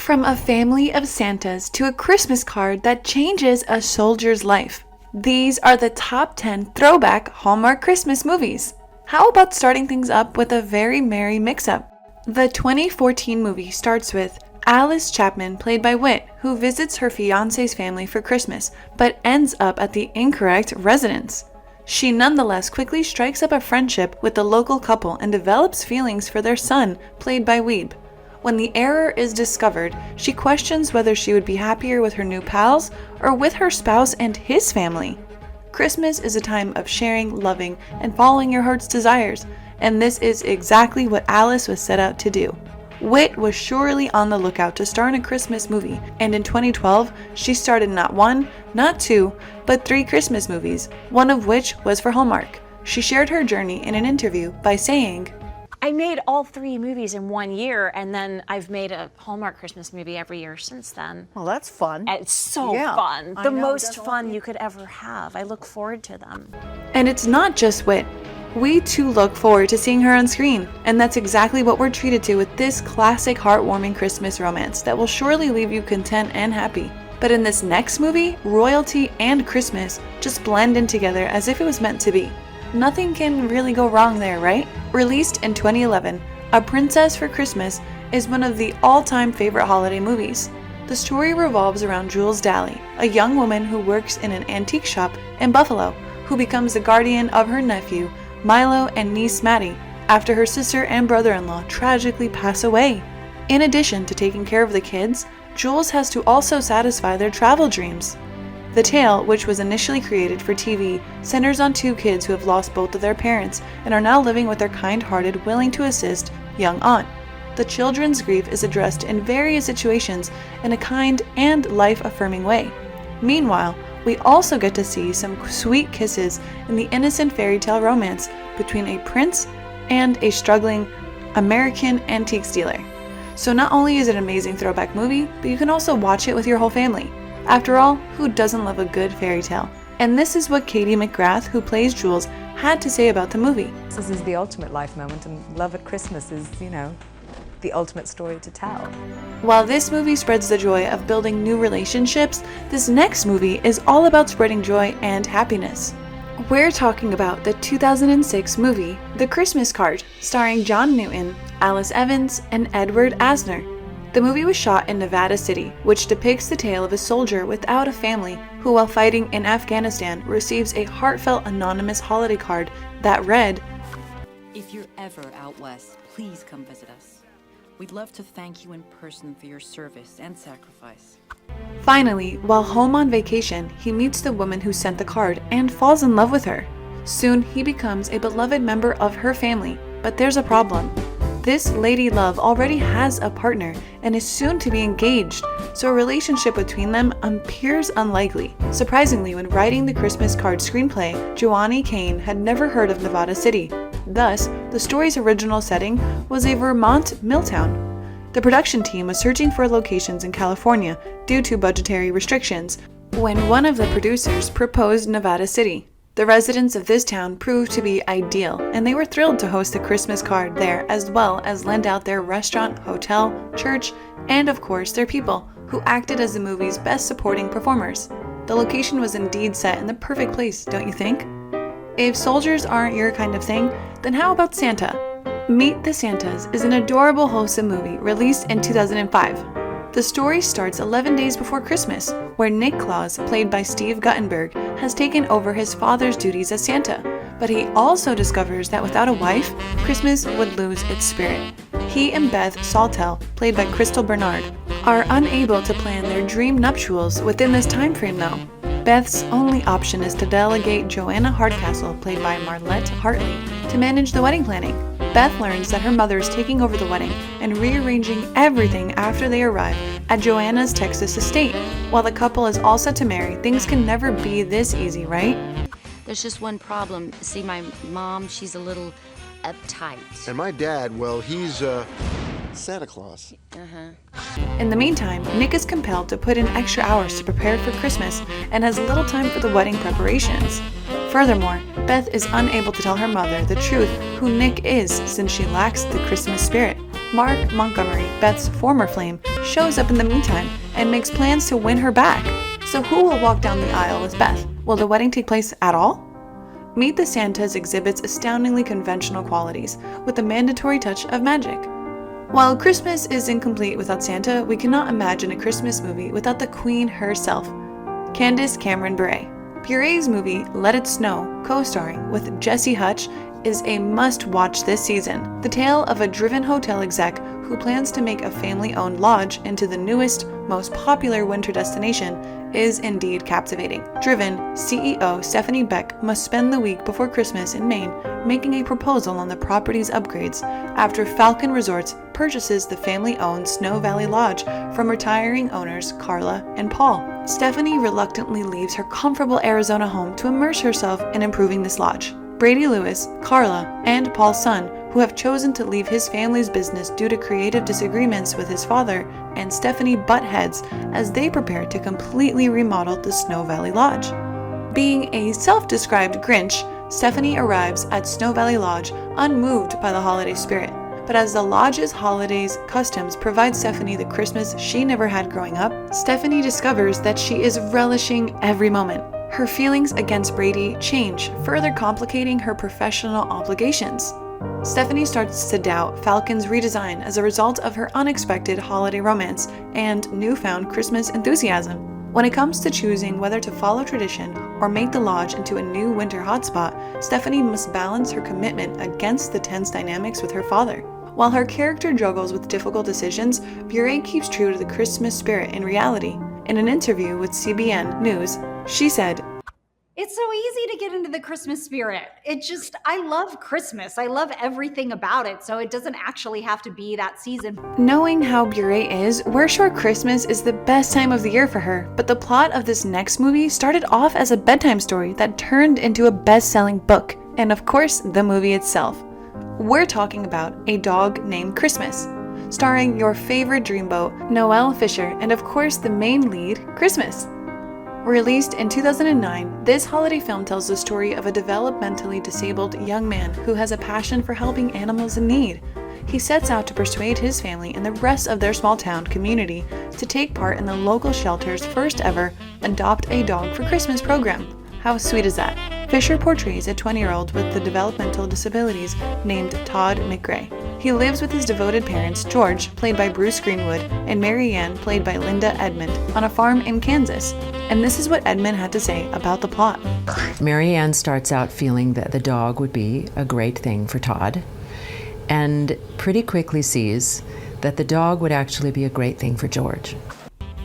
From a family of Santas to a Christmas card that changes a soldier's life. These are the top 10 throwback Hallmark Christmas movies. How about starting things up with a very merry mix-up? The 2014 movie starts with Alice Chapman, played by Whit, who visits her fiancé's family for Christmas, but ends up at the incorrect residence. She nonetheless quickly strikes up a friendship with the local couple and develops feelings for their son, played by Weeb. When the error is discovered, she questions whether she would be happier with her new pals or with her spouse and his family. Christmas is a time of sharing, loving, and following your heart's desires, and this is exactly what Alice was set out to do. Whit was surely on the lookout to star in a Christmas movie, and in 2012, she starred in not one, not two, but 3 Christmas movies, one of which was for Hallmark. She shared her journey in an interview by saying, I made all 3 movies in 1 year, and then I've made a Hallmark Christmas movie every year since then. Well, that's fun. It's so fun. The most fun you could ever have. I look forward to them. And it's not just Whit. We too look forward to seeing her on screen, and that's exactly what we're treated to with this classic heartwarming Christmas romance that will surely leave you content and happy. But in this next movie, royalty and Christmas just blend in together as if it was meant to be. Nothing can really go wrong there, right? Released in 2011, A Princess for Christmas is one of the all-time favorite holiday movies. The story revolves around Jules Daly, a young woman who works in an antique shop in Buffalo, who becomes the guardian of her nephew, Milo, and niece Maddie, after her sister and brother-in-law tragically pass away. In addition to taking care of the kids, Jules has to also satisfy their travel dreams. The tale, which was initially created for TV, centers on 2 kids who have lost both of their parents and are now living with their kind-hearted, willing to assist young aunt. The children's grief is addressed in various situations in a kind and life-affirming way. Meanwhile, we also get to see some sweet kisses in the innocent fairy tale romance between a prince and a struggling American antiques dealer. So not only is it an amazing throwback movie, but you can also watch it with your whole family. After all, who doesn't love a good fairy tale? And this is what Katie McGrath, who plays Jules, had to say about the movie. This is the ultimate life moment, and love at Christmas is, the ultimate story to tell. While this movie spreads the joy of building new relationships, this next movie is all about spreading joy and happiness. We're talking about the 2006 movie, The Christmas Card, starring John Newton, Alice Evans, and Edward Asner. The movie was shot in Nevada City, which depicts the tale of a soldier without a family who, while fighting in Afghanistan, receives a heartfelt anonymous holiday card that read, "If you're ever out west, please come visit us. We'd love to thank you in person for your service and sacrifice." Finally, while home on vacation, he meets the woman who sent the card and falls in love with her. Soon, he becomes a beloved member of her family, but there's a problem. This lady love already has a partner and is soon to be engaged, so a relationship between them appears unlikely. Surprisingly, when writing the Christmas card screenplay, Joanne Kane had never heard of Nevada City. Thus, the story's original setting was a Vermont mill town. The production team was searching for locations in California due to budgetary restrictions when one of the producers proposed Nevada City. The residents of this town proved to be ideal, and they were thrilled to host the Christmas card there, as well as lend out their restaurant, hotel, church, and of course their people, who acted as the movie's best supporting performers. The location was indeed set in the perfect place, don't you think? If soldiers aren't your kind of thing, then how about Santa? Meet the Santas is an adorable, wholesome movie released in 2005. The story starts 11 days before Christmas, where Nick Claus, played by Steve Guttenberg, has taken over his father's duties as Santa, but he also discovers that without a wife, Christmas would lose its spirit. He and Beth Saltel, played by Crystal Bernard, are unable to plan their dream nuptials within this time frame though. Beth's only option is to delegate Joanna Hardcastle, played by Marlette Hartley, to manage the wedding planning. Beth learns that her mother is taking over the wedding and rearranging everything after they arrive at Joanna's Texas estate. While the couple is all set to marry, things can never be this easy, right? There's just one problem. See, my mom, she's a little uptight. And my dad, well, he's, Santa Claus. In the meantime, Nick is compelled to put in extra hours to prepare for Christmas and has little time for the wedding preparations. Furthermore, Beth is unable to tell her mother the truth who Nick is since she lacks the Christmas spirit. Mark Montgomery, Beth's former flame, shows up in the meantime and makes plans to win her back. So who will walk down the aisle with Beth? Will the wedding take place at all? Meet the Santas exhibits astoundingly conventional qualities, with a mandatory touch of magic. While Christmas is incomplete without Santa, we cannot imagine a Christmas movie without the Queen herself, Candace Cameron Bure. Bure's movie Let It Snow, co-starring with Jesse Hutch, is a must-watch this season. The tale of a driven hotel exec who plans to make a family-owned lodge into the newest, most popular winter destination is indeed captivating. Driven, CEO Stephanie Beck must spend the week before Christmas in Maine making a proposal on the property's upgrades after Falcon Resorts purchases the family-owned Snow Valley Lodge from retiring owners Carla and Paul. Stephanie reluctantly leaves her comfortable Arizona home to immerse herself in improving this lodge. Brady Lewis, Carla, and Paul's son, who have chosen to leave his family's business due to creative disagreements with his father, and Stephanie butt heads as they prepare to completely remodel the Snow Valley Lodge. Being a self-described Grinch, Stephanie arrives at Snow Valley Lodge unmoved by the holiday spirit. But as the lodge's holidays customs provide Stephanie the Christmas she never had growing up, Stephanie discovers that she is relishing every moment. Her feelings against Brady change, further complicating her professional obligations. Stephanie starts to doubt Falcon's redesign as a result of her unexpected holiday romance and newfound Christmas enthusiasm. When it comes to choosing whether to follow tradition or make the lodge into a new winter hotspot, Stephanie must balance her commitment against the tense dynamics with her father. While her character juggles with difficult decisions, Bure keeps true to the Christmas spirit in reality. In an interview with CBN News, she said, "It's so easy to get into the Christmas spirit. I love Christmas. I love everything about it, so it doesn't actually have to be that season." Knowing how Bure is, we're sure Christmas is the best time of the year for her, but the plot of this next movie started off as a bedtime story that turned into a best-selling book, and of course, the movie itself. We're talking about A Dog Named Christmas, starring your favorite dreamboat, Noelle Fisher, and of course the main lead, Christmas. Released in 2009, this holiday film tells the story of a developmentally disabled young man who has a passion for helping animals in need. He sets out to persuade his family and the rest of their small town community to take part in the local shelter's first ever Adopt a Dog for Christmas program. How sweet is that? Fisher portrays a 20-year-old with the developmental disabilities named Todd McRae. He lives with his devoted parents, George, played by Bruce Greenwood, and Mary Ann, played by Linda Edmond, on a farm in Kansas. And this is what Edmond had to say about the plot. Mary Ann starts out feeling that the dog would be a great thing for Todd, and pretty quickly sees that the dog would actually be a great thing for George.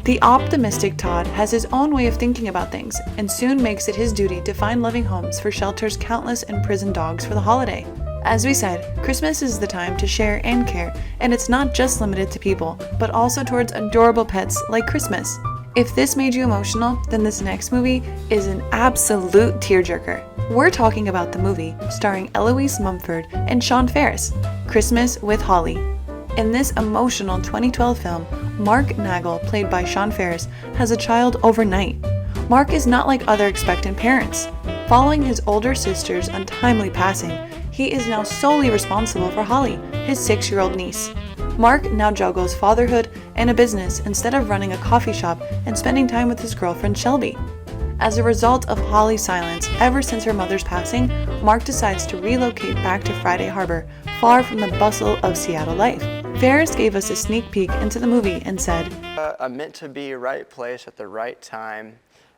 The optimistic Todd has his own way of thinking about things and soon makes it his duty to find loving homes for shelter's countless imprisoned dogs for the holiday. As we said, Christmas is the time to share and care, and it's not just limited to people, but also towards adorable pets like Christmas. If this made you emotional, then this next movie is an absolute tearjerker. We're talking about the movie starring Eloise Mumford and Sean Ferris, Christmas with Holly. In this emotional 2012 film, Mark Nagel, played by Sean Ferris, has a child overnight. Mark is not like other expectant parents. Following his older sister's untimely passing, he is now solely responsible for Holly, his 6-year-old niece. Mark now juggles fatherhood and a business instead of running a coffee shop and spending time with his girlfriend Shelby. As a result of Holly's silence ever since her mother's passing, Mark decides to relocate back to Friday Harbor, far from the bustle of Seattle life. Ferris gave us a sneak peek into the movie and said, "A meant to be right place at the right time,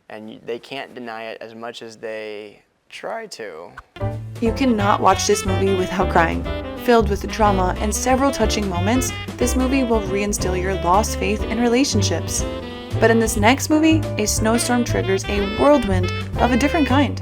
and they can't deny it as much as they try to." You cannot watch this movie without crying. Filled with drama and several touching moments, this movie will reinstill your lost faith in relationships. But in this next movie, a snowstorm triggers a whirlwind of a different kind.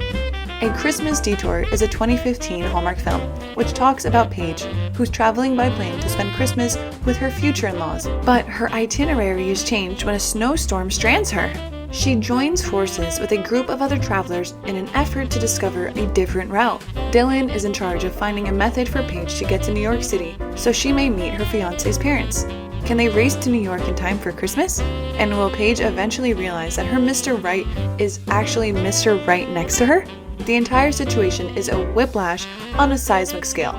A Christmas Detour is a 2015 Hallmark film, which talks about Paige, who's traveling by plane to spend Christmas with her future in-laws. But her itinerary is changed when a snowstorm strands her. She joins forces with a group of other travelers in an effort to discover a different route. Dylan is in charge of finding a method for Paige to get to New York City so she may meet her fiancé's parents. Can they race to New York in time for Christmas? And will Paige eventually realize that her Mr. Right is actually Mr. Right next to her? The entire situation is a whiplash on a seismic scale.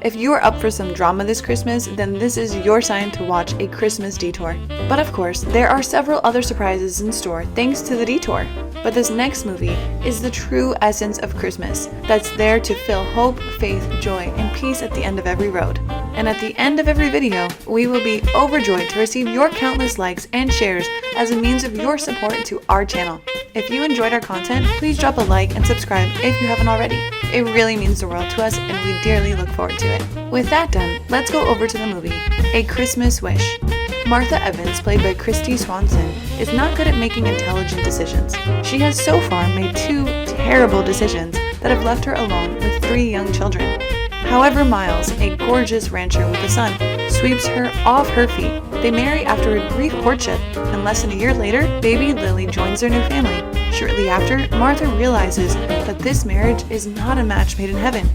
If you are up for some drama this Christmas, then this is your sign to watch A Christmas Detour. But of course, there are several other surprises in store thanks to the detour. But this next movie is the true essence of Christmas that's there to fill hope, faith, joy, and peace at the end of every road. And at the end of every video, we will be overjoyed to receive your countless likes and shares as a means of your support to our channel. If you enjoyed our content, please drop a like and subscribe if you haven't already. It really means the world to us and we dearly look forward to it. With that done, let's go over to the movie, A Christmas Wish. Martha Evans, played by Christy Swanson, is not good at making intelligent decisions. She has so far made 2 terrible decisions that have left her alone with 3 young children. However, Miles, a gorgeous rancher with a son, sweeps her off her feet. They marry after a brief courtship, and less than a year later, baby Lily joins their new family. Shortly after, Martha realizes that this marriage is not a match made in heaven.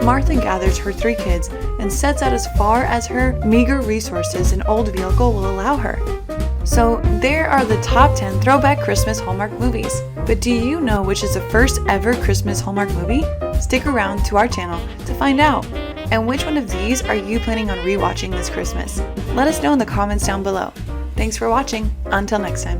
Martha gathers her 3 kids and sets out as far as her meager resources and old vehicle will allow her. So there are the top 10 throwback Christmas Hallmark movies. But do you know which is the first ever Christmas Hallmark movie? Stick around to our channel to find out. And which one of these are you planning on rewatching this Christmas? Let us know in the comments down below. Thanks for watching. Until next time.